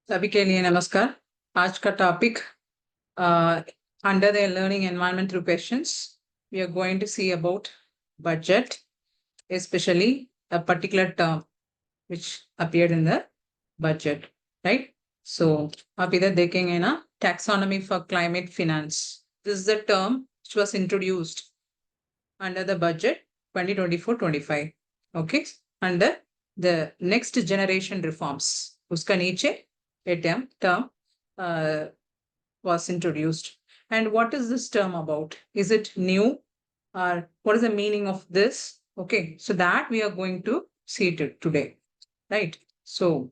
सभी के लिए नमस्कार। आज का topic under the learning environment through questions, we are going to see about budget, especially a particular term which appeared in the budget, right? So आप इधर देखेंगे ना, taxonomy for climate finance. This is the term which was introduced under the budget 2024-25. Okay, under the next generation reforms. उसका नीचे a term was introduced. And what is this term about? Is it new? Or what is the meaning of this? Okay, so that we are going to see it today, right? So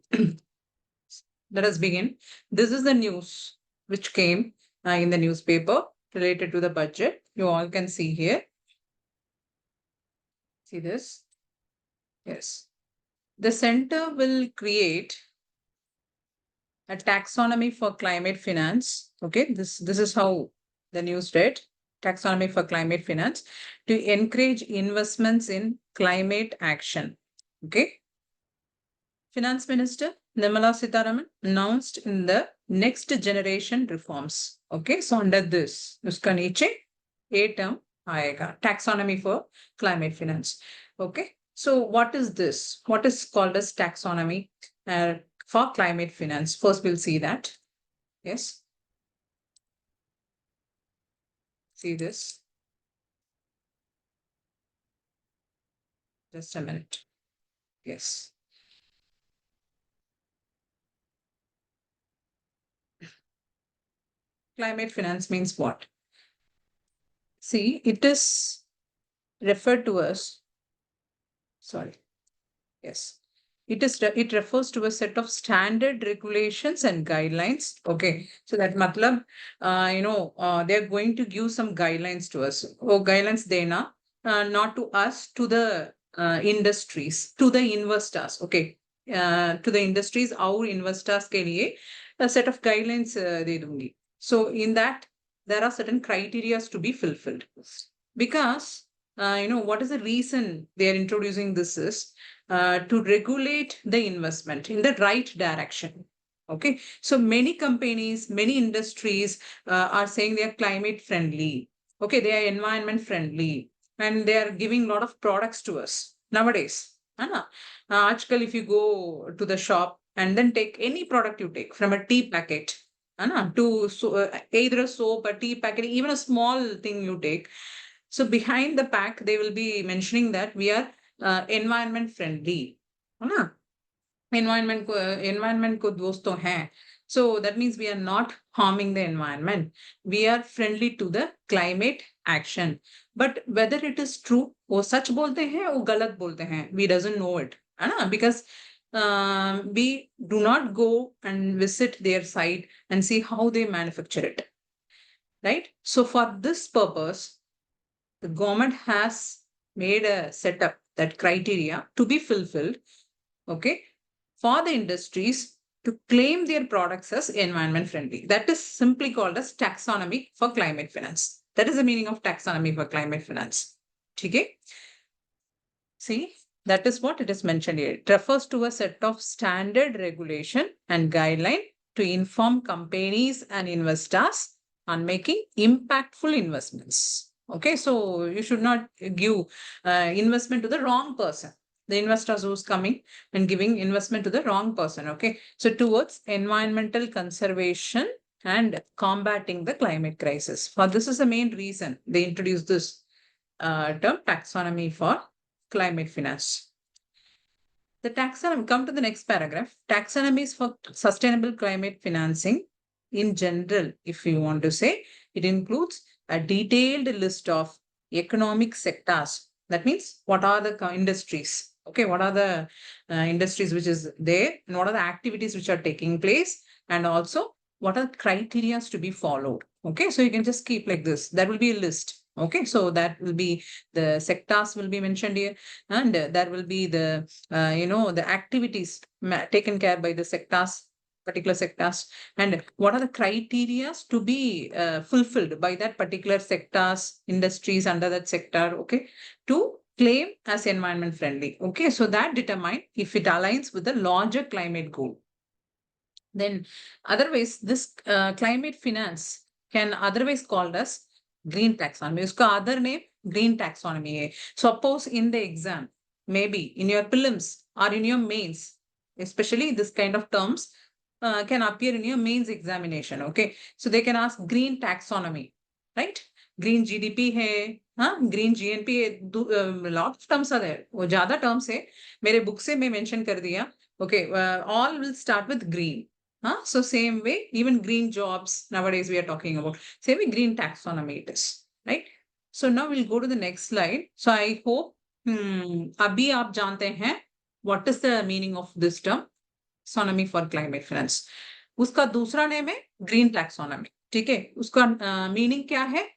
let us begin. This is the news which came in the newspaper related to the budget. You all can see here. See this? Yes. The center will create a taxonomy for climate finance. Okay, this is how the news read. Taxonomy for climate finance to encourage investments in climate action. Okay. Finance Minister Nirmala Sitharaman announced in the next generation reforms. Okay, so under this, uska niche a term aayega, taxonomy for climate finance. Okay, so what is this? What is called as taxonomy for climate finance? First, we'll see that. Yes. See this. Just a minute. Yes. Climate finance means what? See, it is referred to as, sorry, yes. It refers to a set of standard regulations and guidelines. Okay, so that matlab, they're going to give some guidelines to us. Oh, guidelines dena, not to us, to the industries, to the investors. Okay, to the industries, our investors ke liye a set of guidelines de dungi. So in that, there are certain criteria to be fulfilled. Because, what is the reason they are introducing this is to regulate the investment in the right direction. Okay, so many companies, many industries are saying they are climate friendly. Okay, they are environment friendly, and they are giving a lot of products to us nowadays. Aajkal, if you go to the shop and then take any product you take from a tea packet, to either a soap, a tea packet, even a small thing you take. So behind the pack, they will be mentioning that we are environment friendly. Environment ko dost to hain. So that means we are not harming the environment. We are friendly to the climate action. But whether it is true, वो सच बोलते हैं, वो गलत बोलते हैं, we doesn't know it. Because we do not go and visit their site and see how they manufacture it. Right? So for this purpose, the government has made a setup, that criteria to be fulfilled, okay, for the industries to claim their products as environment friendly. That is simply called as taxonomy for climate finance. That is the meaning of taxonomy for climate finance. Okay? See, that is what it is mentioned here. It refers to a set of standard regulation and guideline to inform companies and investors on making impactful investments. Okay, so you should not give investment to the wrong person. The investors who's coming and giving investment to the wrong person. Okay, so towards environmental conservation and combating the climate crisis. For this is the main reason they introduced this term taxonomy for climate finance. The taxonomy, come to the next paragraph. Taxonomies for sustainable climate financing in general, if you want to say, it includes a detailed list of economic sectors. That means what are the industries? Okay, what are the industries which is there, and what are the activities which are taking place, and also what are the criteria to be followed. Okay, so you can just keep like this. That will be a list. Okay, so that will be the sectors will be mentioned here, and there will be the the activities taken care by the sectors, particular sectors, and what are the criteria to be fulfilled by that particular sectors, industries under that sector. Okay, to claim as environment friendly. Okay, so that determine if it aligns with the larger climate goal. Then otherwise, this climate finance can otherwise called as green taxonomy. उसका other name green taxonomy है. Suppose in the exam, maybe in your prelims or in your mains, especially this kind of terms can appear in your mains examination. Okay, so they can ask green taxonomy, right? Green GDP है, हाँ, green GNP है, lot of terms are there. वो ज्यादा terms है, मेरे book से मैं mention कर दिया. Okay, all will start with green. Huh? So same way, even green jobs nowadays we are talking about. Same way, green taxonomy it is, right? So now we'll go to the next slide. So I hope अभी आप जानते हैं what is the meaning of this term taxonomy for climate finance. उसका दूसरा name है green taxonomy. ठीक है, उसका मीनिंग क्या है?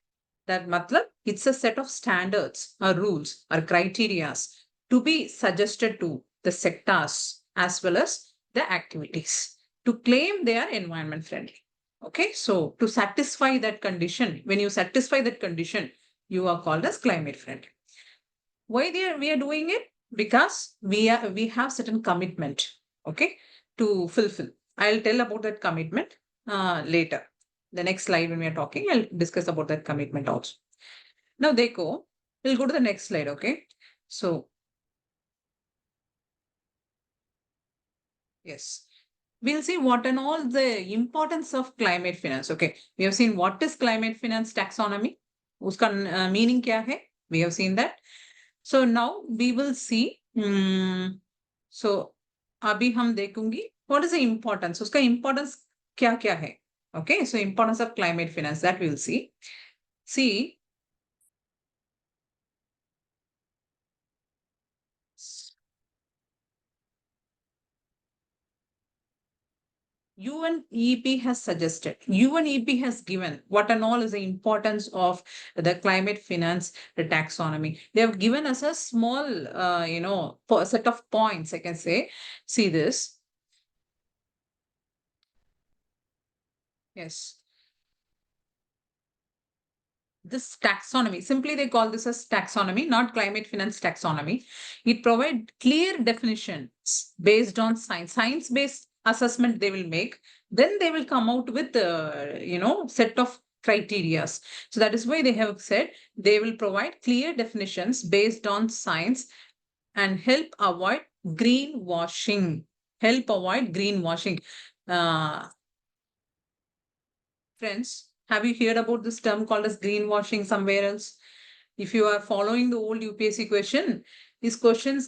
That मतलब it's a set of standards or rules or criterias to be suggested to the sectors as well as the activities to claim they are environment friendly. Okay, so to satisfy that condition, when you satisfy that condition, you are called as climate friendly. Why we are doing it? Because we have certain commitment, okay, to fulfill. I'll tell about that commitment later. The next slide when we are talking, I'll discuss about that commitment also. Now we'll go to the next slide, okay? So yes, we'll see what and all the importance of climate finance. Okay, we have seen what is climate finance taxonomy. Uska meaning kya hai? We have seen that. So now we will see. So अभी हम देखूंगी what is the importance. उसका importance क्या क्या है? Okay, so importance of climate finance that we'll see. See. UNEP has suggested, UNEP has given what and all is the importance of the climate finance the taxonomy. They have given us a small, set of points, I can say. See this. Yes. This taxonomy, simply they call this as taxonomy, not climate finance taxonomy. It provides clear definitions based on science-based assessment they will make. Then they will come out with, set of criteria. So that is why they have said they will provide clear definitions based on science and help avoid greenwashing. Help avoid greenwashing. Friends, have you heard about this term called as greenwashing somewhere else? If you are following the old UPSC question, these question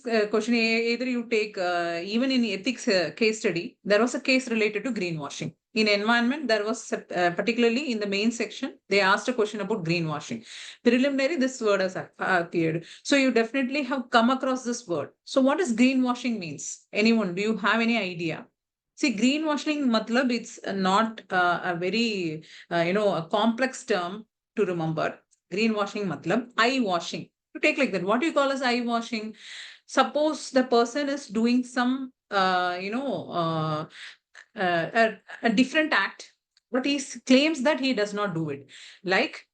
either you take, even in ethics case study, there was a case related to greenwashing. In environment, there was particularly in the main section, they asked a question about greenwashing. Preliminary, this word has appeared. So you definitely have come across this word. So what does greenwashing means? Anyone, do you have any idea? See, greenwashing, matlab, it's not a very, a complex term to remember. Greenwashing, matlab, eye washing. You take like that. What do you call as eye washing? Suppose the person is doing some, a different act, but he claims that he does not do it. Like,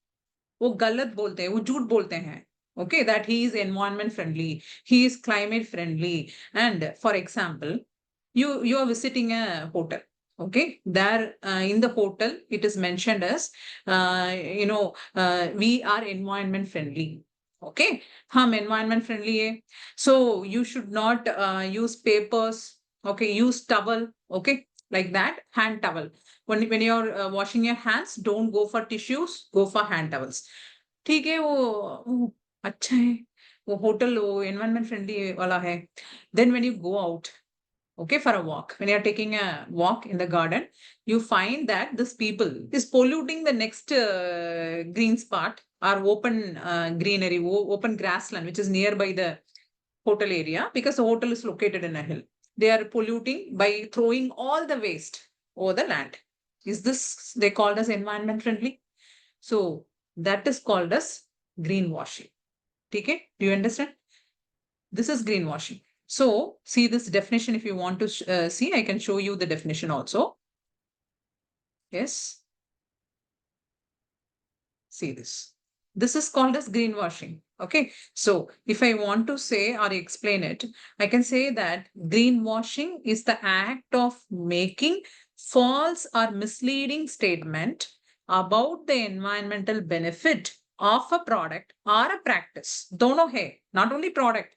वो गलत बोलते हैं, वो झूठ बोलते हैं. Okay, that he is environment friendly, he is climate friendly. And for example, you are visiting a hotel. Okay, there in the hotel it is mentioned as we are environment friendly. Okay, हम environment friendly है, so you should not use papers. Okay, use towel. Okay, like that, hand towel. When you're washing your hands, don't go for tissues, go for hand towels. ठीक है, वो अच्छा है, वो hotel वो environment friendly वाला है. Then when you go out, okay, for a walk, when you're taking a walk in the garden, you find that this people is polluting the next green spot or open greenery, open grassland, which is nearby the hotel area, because the hotel is located in a hill. They are polluting by throwing all the waste over the land. Is this they called as environment friendly? So that is called as greenwashing. Okay, do you understand? This is greenwashing. So see this definition. If you want to see, I can show you the definition also. Yes. See this. This is called as greenwashing. Okay. So if I want to say or explain it, I can say that greenwashing is the act of making false or misleading statement about the environmental benefit of a product or a practice. Dono hai, not only product.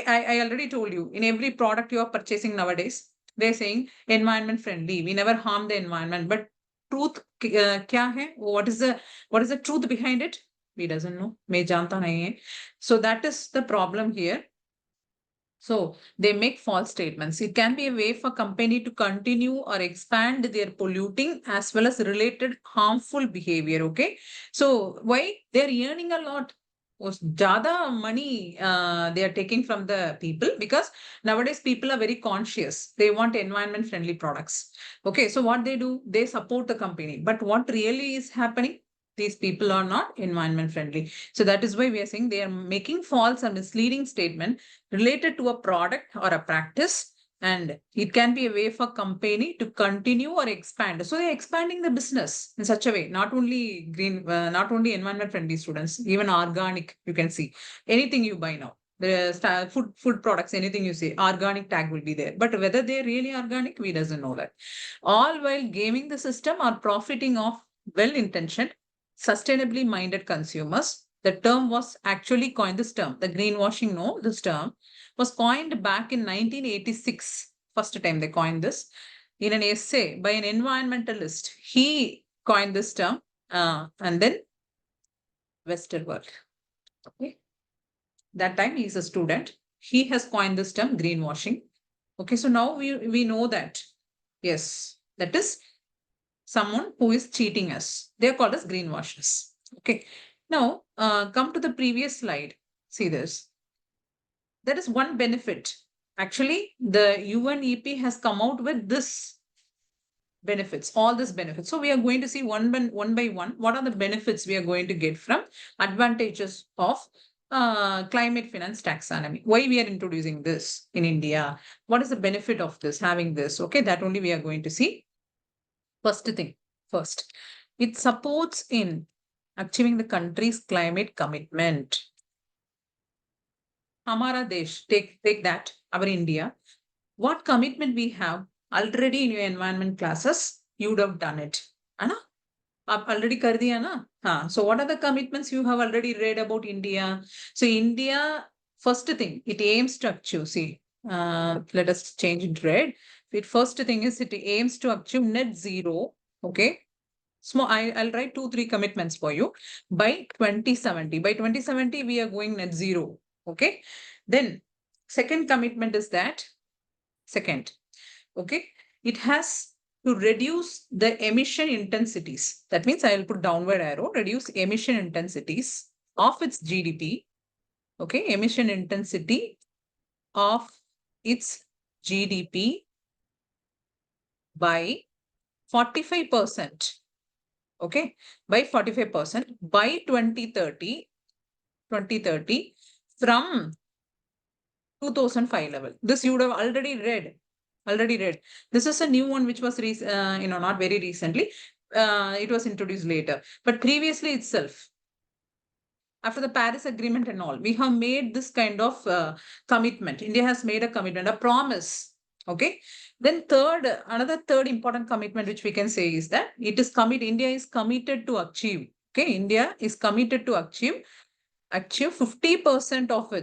I already told you, in every product you are purchasing nowadays, they're saying environment friendly. We never harm the environment. But truth kya hai? What is the truth behind it? We doesn't know. मैं जानता नहीं है. So that is the problem here. So they make false statements. It can be a way for company to continue or expand their polluting as well as related harmful behavior. Okay. So why they're earning a lot? Jada money they are taking from the people, because nowadays people are very conscious. They want environment friendly products. Okay. So what they do, they support the company. But what really is happening? These people are not environment friendly. So that is why we are saying they are making false or misleading statement related to a product or a practice, and it can be a way for company to continue or expand. So they're expanding the business in such a way, not only not only environment friendly students, even organic. You can see anything you buy now, the food products, anything you say, organic tag will be there. But whether they're really organic, we doesn't know that. All while gaming the system or profiting off well-intentioned, sustainably minded consumers. The term was actually coined, this term, the greenwashing, no, this term was coined back in 1986. First time they coined this in an essay by an environmentalist. He coined this term, and then Westerwald. Okay. That time he is a student. He has coined this term greenwashing. Okay, so now we know that, yes, that is someone who is cheating us. They are called as greenwashers. Okay. Now, come to the previous slide. See this. There is one benefit. Actually, the UNEP has come out with this benefits, all these benefits. So we are going to see one by one, what are the benefits we are going to get from advantages of climate finance taxonomy. Why we are introducing this in India? What is the benefit of this, having this? Okay, that only we are going to see. First, it supports in achieving the country's climate commitment. Hamara Desh, take that, our India. What commitment we have already in your environment classes, you would have done it. Anna? Already kar diya na? So what are the commitments you have already read about India? So India, first thing, it aims to achieve, see, let us change it red. First thing is it aims to achieve net zero. Okay. Small, I'll write 2-3 commitments for you by 2070. By 2070, we are going net zero. Okay. Then second commitment is that second, okay, it has to reduce the emission intensities. That means I will put downward arrow, reduce emission intensities of its GDP. Okay, emission intensity of its GDP by 45%. Okay, by 45% by 2030 from 2005 level. This you would have already read. This is a new one which was not very recently. It was introduced later, but previously itself, after the Paris Agreement and all, we have made this kind of commitment. India has made a commitment, a promise. Okay. Then another third important commitment which we can say is that India is committed to achieve. Okay, India is committed to achieve 50% of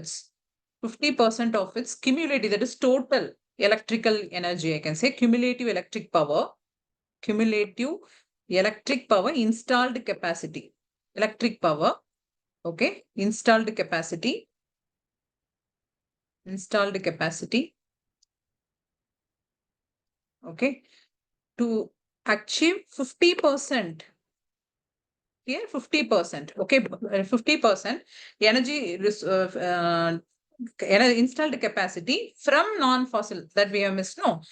its cumulative, that is total electrical energy. I can say cumulative electric power installed capacity. Electric power. Okay, installed capacity. Okay, to achieve 50%. Here, 50%. Okay, 50% energy installed capacity from non-fossil, that we have missed. No.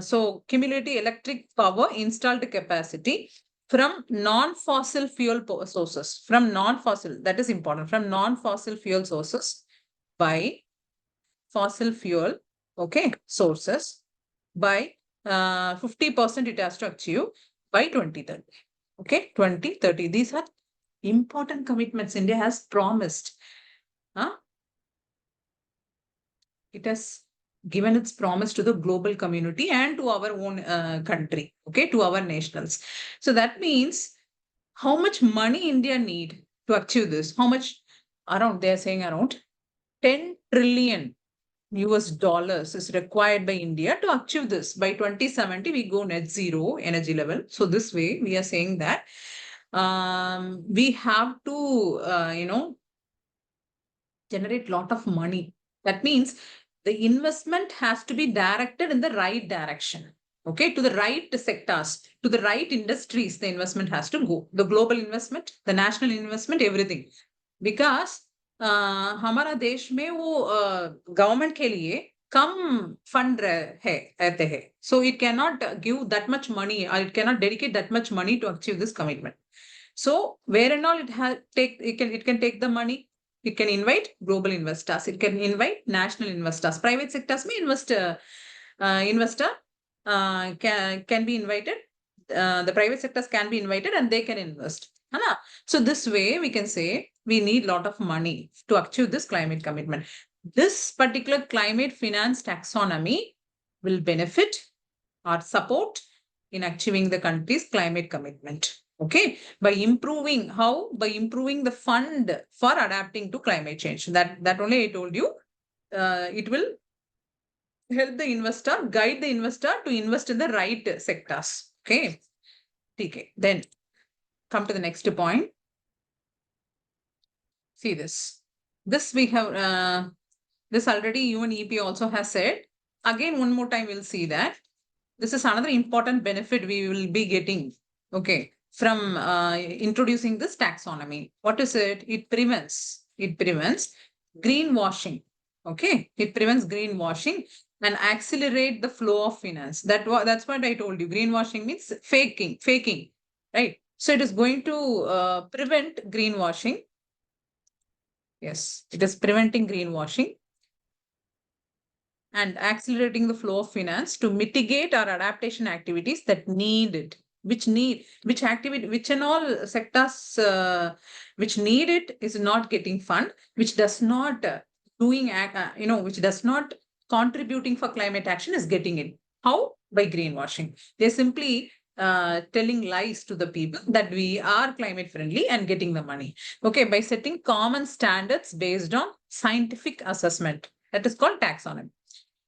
So cumulative electric power installed capacity from non-fossil fuel sources. From non-fossil, that is important. From non-fossil fuel sources by fossil fuel, okay, sources by 50% it has to achieve by 2030. Okay, 2030. These are important commitments India has promised. Huh? It has given its promise to the global community and to our own country, okay, to our nationals. So that means how much money India need to achieve this? How much? Around, they are saying around 10 trillion US dollars is required by India to achieve this. By 2070, we go net zero energy level. So this way, we are saying that we have to, generate lot of money. That means the investment has to be directed in the right direction. Okay, to the right sectors, to the right industries, the investment has to go. The global investment, the national investment, everything. Because हमारा देश में वो government के लिए कम fund है रहते हैं, so it cannot give that much money or it cannot dedicate that much money to achieve this commitment. So where and all it can take the money. It can invite global investors. It can invite national investors. Private sectors may investor can be invited. The private sectors can be invited and they can invest. Hai. So this way we can say we need a lot of money to achieve this climate commitment. This particular climate finance taxonomy will benefit or support in achieving the country's climate commitment. Okay, by improving how? By improving the fund for adapting to climate change. That only I told you. It will help the investor, guide the investor to invest in the right sectors. Okay. Okay. Then come to the next point. See this. This we have, this already UNEP also has said. Again, one more time we'll see that. This is another important benefit we will be getting. Okay. From introducing this taxonomy. What is it? It prevents greenwashing. Okay. It prevents greenwashing and accelerate the flow of finance. That's what I told you. Greenwashing means faking, right? So it is going to prevent greenwashing. Yes, it is preventing greenwashing and accelerating the flow of finance to mitigate our adaptation activities that need it, which and all sectors which need it is not getting fund, which does not which does not contributing for climate action is getting it. How? By greenwashing. They're simply telling lies to the people that we are climate friendly and getting the money. Okay, by setting common standards based on scientific assessment. That is called taxonomy.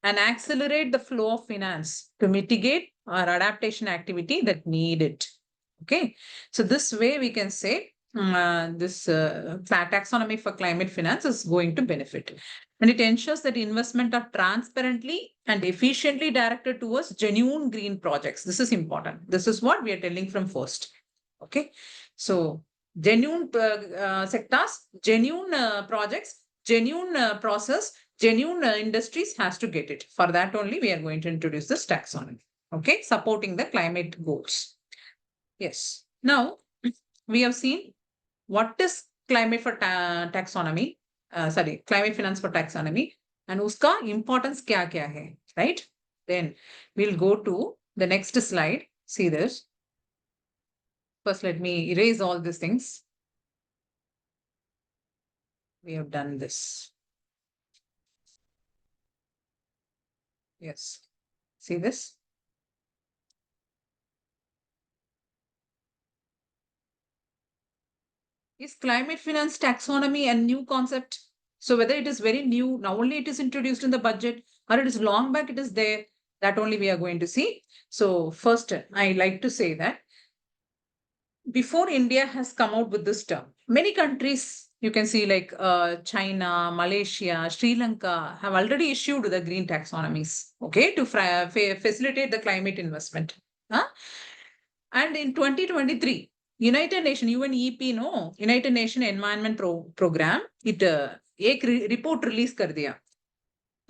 And accelerate the flow of finance to mitigate our adaptation activity that need it. Okay, so this way we can say this taxonomy for climate finance is going to benefit. And it ensures that investment are transparently and efficiently directed towards genuine green projects. This is important. This is what we are telling from first. Okay, so genuine sectors, genuine projects, genuine process, genuine industries has to get it. For that only, we are going to introduce this taxonomy. Okay, supporting the climate goals. Yes. Now, we have seen what is climate for taxonomy. Climate finance for taxonomy. And uska importance kya hai, right? Then we'll go to the next slide. See this. First, let me erase all these things. We have done this. Yes. See this? Is climate finance taxonomy a new concept? So whether it is very new, now only it is introduced in the budget, or it is long back, it is there, that only we are going to see. So first, I like to say that before India has come out with this term, many countries, you can see like China, Malaysia, Sri Lanka have already issued the green taxonomies, okay, to facilitate the climate investment. Huh? And in 2023, United Nations, UNEP, no, United Nations Environment Program, it एक report release कर दिया.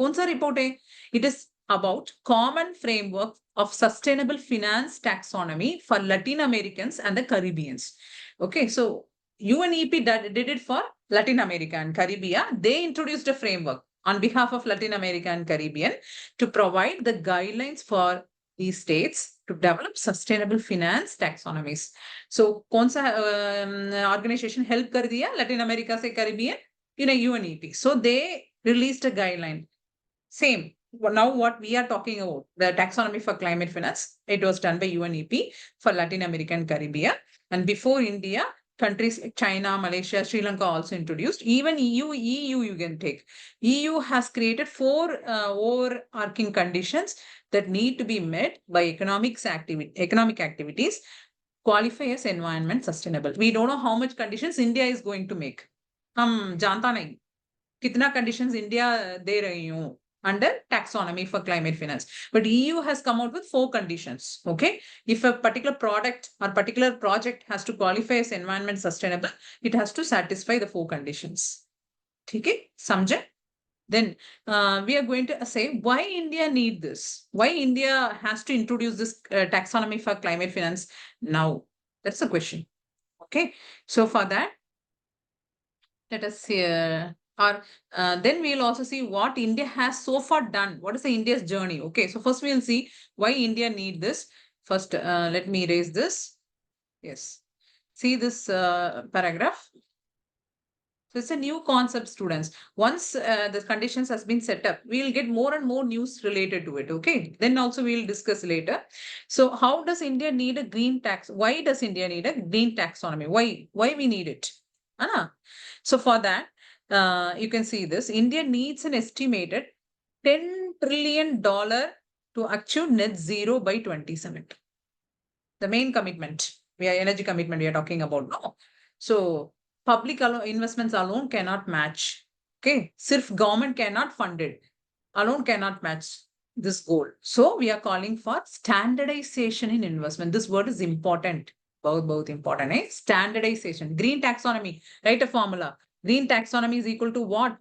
कौन सा report है? It is about common framework of sustainable finance taxonomy for Latin Americans and the Caribbeans. Okay, so UNEP did it for Latin America and Caribbean. They introduced a framework on behalf of Latin America and Caribbean to provide the guidelines for these states to develop sustainable finance taxonomies. So, कौन सा organization help कर दिया Latin America से Caribbean? UNEP. So they released a guideline. Same. Now what we are talking about, the taxonomy for climate finance, it was done by UNEP for Latin America and Caribbean. And before India, countries like China, Malaysia, Sri Lanka also introduced. Even EU you can take. EU has created 4 overarching conditions that need to be met by economic activities qualify as environment sustainable. We don't know how much conditions India is going to make. हम जानता नहीं कितना conditions India दे रही हूँ under taxonomy for climate finance. But EU has come out with 4 conditions. Okay. If a particular product or particular project has to qualify as environment sustainable, it has to satisfy the 4 conditions. Okay. Samjhe? Then we are going to say why India need this? Why India has to introduce this taxonomy for climate finance now? That's the question. Okay. So for that, let us see, or then we'll also see what India has so far done. What is the India's journey? Okay, so first we'll see why India need this. First, let me erase this. Yes, see this paragraph. So it's a new concept, students. Once the conditions has been set up, we'll get more and more news related to it. Okay, then also we'll discuss later. So how does India need a green tax? Why does India need a green taxonomy? Why we need it? So for that, you can see this. India needs an estimated $10 trillion to achieve net zero by 2070. The main commitment, energy commitment we are talking about now. So public investments alone cannot match. Okay, sirf government cannot fund it. Alone cannot match this goal. So we are calling for standardization in investment. This word is important. Both important. Standardization. Green taxonomy. Write a formula. Green taxonomy is equal to what?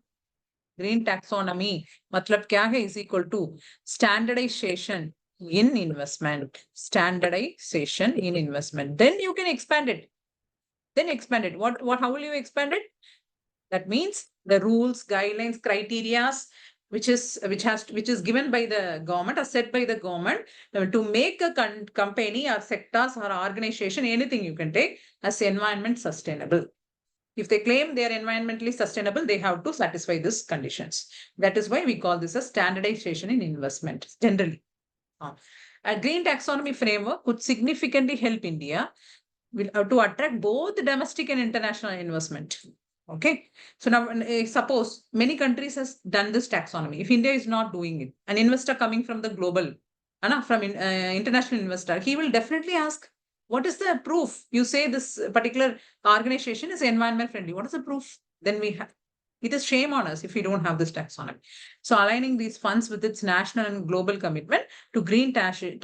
Green taxonomy. Matlab kya hai is equal to standardization in investment. Standardization in investment. Then you can expand it. How will you expand it? That means the rules, guidelines, criterias, which is given by the government or set by the government to make a company or sectors or organization, anything you can take as environment sustainable. If they claim they are environmentally sustainable, they have to satisfy these conditions. That is why we call this a standardization in investment generally. A green taxonomy framework could significantly help India to attract both domestic and international investment. Okay. So now suppose many countries has done this taxonomy. If India is not doing it, an investor coming from the global, from international investor, he will definitely ask, what is the proof? You say this particular organization is environment friendly. What is the proof? Then we have, it is shame on us if we don't have this taxonomy. So aligning these funds with its national and global commitment to green transition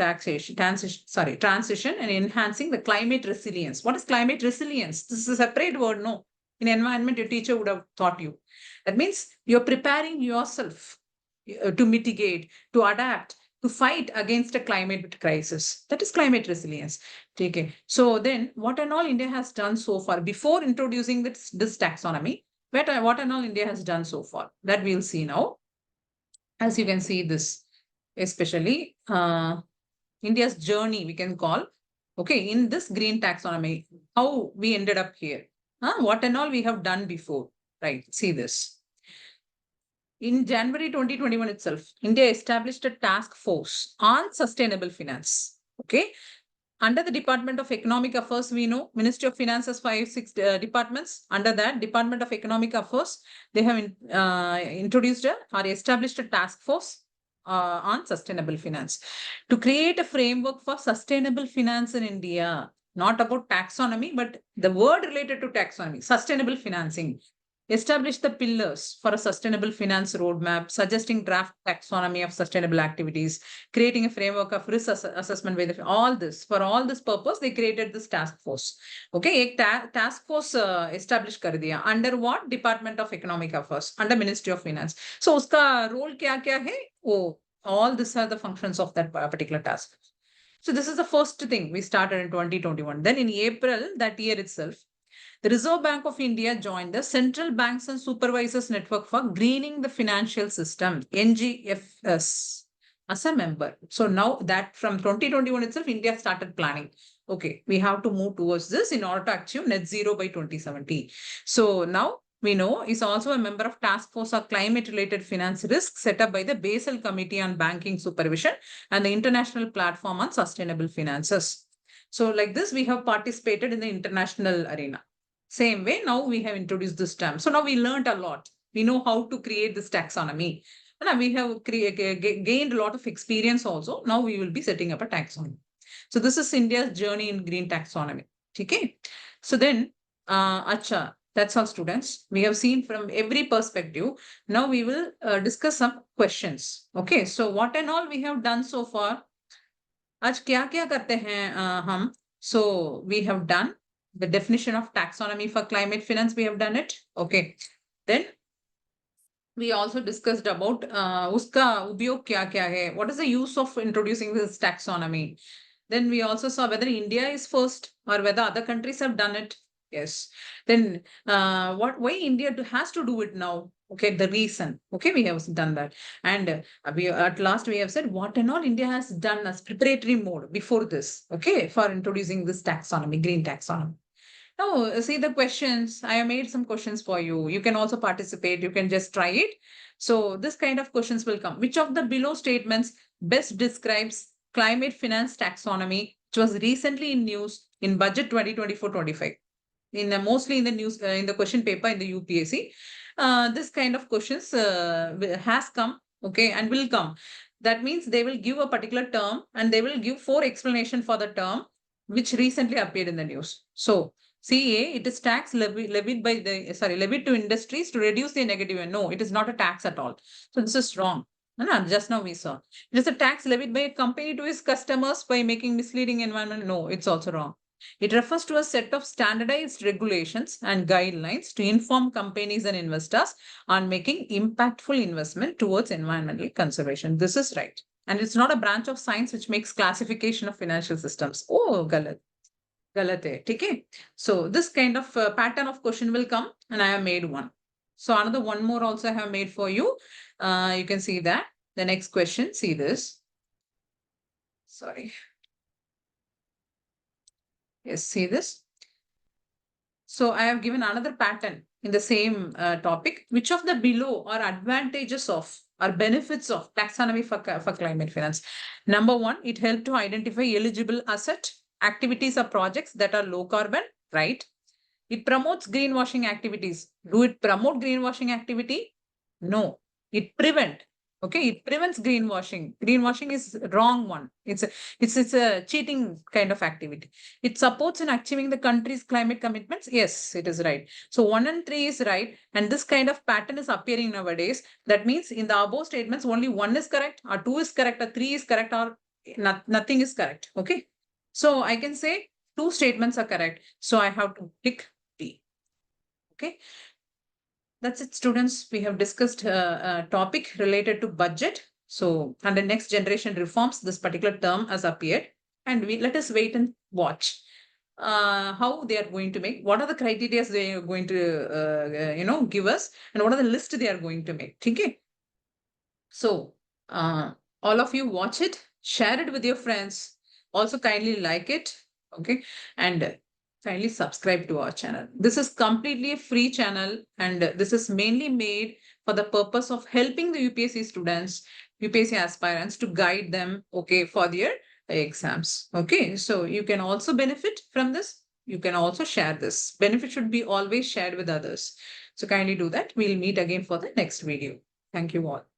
and enhancing the climate resilience. What is climate resilience? This is a separate word, no? In environment, your teacher would have taught you. That means you're preparing yourself to mitigate, to adapt, to fight against a climate crisis. That is climate resilience. Okay. So then what and all India has done so far before introducing this taxonomy, what and all India has done so far, that we'll see now. As you can see this, especially India's journey, we can call, okay, in this green taxonomy, how we ended up here. What and all we have done before, right? See this. In January 2021 itself, India established a task force on sustainable finance. Okay. Under the Department of Economic Affairs, we know Ministry of Finance has 5-6 departments. Under that Department of Economic Affairs, they have introduced or established a task force on sustainable finance to create a framework for sustainable finance in India. Not about taxonomy, but the word related to taxonomy, sustainable financing. Establish the pillars for a sustainable finance roadmap, suggesting draft taxonomy of sustainable activities, creating a framework of risk assessment with all this. For all this purpose, they created this task force. Okay, a task force established kar diya. Under what? Department of Economic Affairs, under Ministry of Finance. So, uska role kya hai? Oh, all these are the functions of that particular task force. So, this is the first thing we started in 2021. Then in April that year itself, the Reserve Bank of India joined the Central Banks and Supervisors Network for Greening the Financial System, NGFS. as a member. So now that from 2021 itself, India started planning. Okay, we have to move towards this in order to achieve net zero by 2070. So now we know is also a member of Task Force on Climate Related Finance Risks set up by the Basel Committee on Banking Supervision and the International Platform on Sustainable Finances. So like this, we have participated in the international arena. Same way, now we have introduced this term. So now we learned a lot. We know how to create this taxonomy. And we have gained a lot of experience also. Now we will be setting up a taxonomy. So this is India's journey in green taxonomy. Okay. So then, acha, that's all students. We have seen from every perspective. Now we will discuss some questions. Okay. So what and all we have done so far. आज क्या क्या करते हैं हम? So we have done the definition of taxonomy for climate finance. We have done it. Okay. Then we also discussed about uska upyog kya kya hai, what is the use of introducing this taxonomy. Then we also saw whether India is first or whether other countries have done it. Yes. Then why India has to do it now? Okay, the reason. Okay, we have done that. And we at last we have said what and all India has done as preparatory mode before this. Okay, for introducing this taxonomy, green taxonomy. No, see the questions. I have made some questions for you. You can also participate. You can just try it. So this kind of questions will come. Which of the below statements best describes climate finance taxonomy, which was recently in news in budget 2024-25? In mostly in the news, in the question paper in the UPSC, this kind of questions has come, okay, and will come. That means they will give a particular term and they will give 4 explanation for the term which recently appeared in the news. So CA, it is tax levied by the, levied to industries to reduce the negative. No, it is not a tax at all. So this is wrong. No, just now we saw. It is a tax levied by a company to its customers by making misleading environment. No, it's also wrong. It refers to a set of standardized regulations and guidelines to inform companies and investors on making impactful investment towards environmental conservation. This is right. And it's not a branch of science which makes classification of financial systems. Oh, galat. Galat hai. Okay. So this kind of pattern of question will come and I have made one. So another one more also I have made for you. You can see that. The next question, see this. Sorry. Yes, see this. So I have given another pattern in the same topic. Which of the below are advantages of or benefits of taxonomy for climate finance? Number one, it helped to identify eligible asset, activities or projects that are low carbon, right? It promotes greenwashing activities. Do it promote greenwashing activity? No, it prevent. Okay, it prevents greenwashing. Greenwashing is wrong one. It's a cheating kind of activity. It supports in achieving the country's climate commitments. Yes, it is right. So 1 and 3 is right, and this kind of pattern is appearing nowadays. That means in the above statements, only 1 is correct, or 2 is correct, or 3 is correct, or nothing is correct. Okay, so I can say 2 statements are correct. So I have to pick B. Okay. That's it, students. We have discussed a topic related to budget. So, under next generation reforms, this particular term has appeared. And let us wait and watch how they are going to make, what are the criteria they are going to, give us, and what are the list they are going to make. Okay. So, all of you watch it, share it with your friends. Also, kindly like it. Okay. And kindly subscribe to our channel. This is completely a free channel and this is mainly made for the purpose of helping the UPSC students, UPSC aspirants to guide them, okay, for their exams. Okay, so you can also benefit from this. You can also share this. Benefit should be always shared with others. So kindly do that. We'll meet again for the next video. Thank you all.